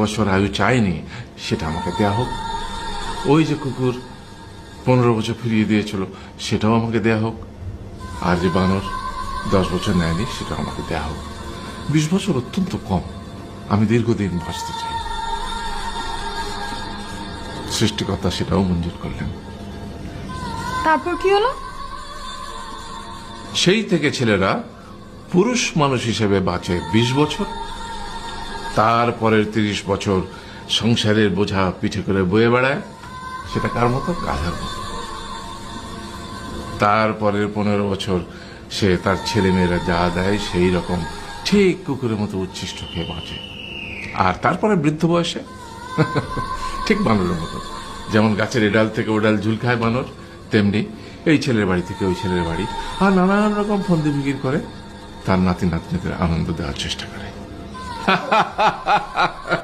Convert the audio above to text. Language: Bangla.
বছর আয়ু চায়নি সেটা আমাকে দেয়া হোক। ওই যে কুকুর 15 বছর ফিরিয়ে দিয়েছিল সেটাও আমাকে দেয়া হোক। আর যে বানর 10 বছর নেয়নি সেটাও আমাকে দেয়া হোক। 20 বছর অত্যন্ত কম, আমি দীর্ঘদিন বাঁচতে চাই। সৃষ্টিকর্তা সেটাও মঞ্জুর করলেন। তারপর কি হলো? সেই থেকে ছেলেরা পুরুষ মানুষ হিসেবে বাঁচে 20 বছর, তারপরের 30 বছর সংসারের বোঝা পিঠে করে বয়ে বেড়ায়, সেটা কার মতো? গাধার মতো। তারপরের 15 বছর সে তার ছেলে মেয়েরা যা দেয় সেই রকম ঠিক কুকুরের মতো উচ্ছিষ্ট খেয়ে বাঁচে। আর তারপরে বৃদ্ধ বয়সে ঠিক বানরের মতো, যেমন গাছের এডাল থেকে ওডাল ঝুল খায় বানর, তেমনি এই ছেলের বাড়ি থেকে ওই ছেলের বাড়ি আর নানান রকম ফন্দি ফিকির করে তার নাতি নাতনিদের আনন্দ দেওয়ার চেষ্টা করে।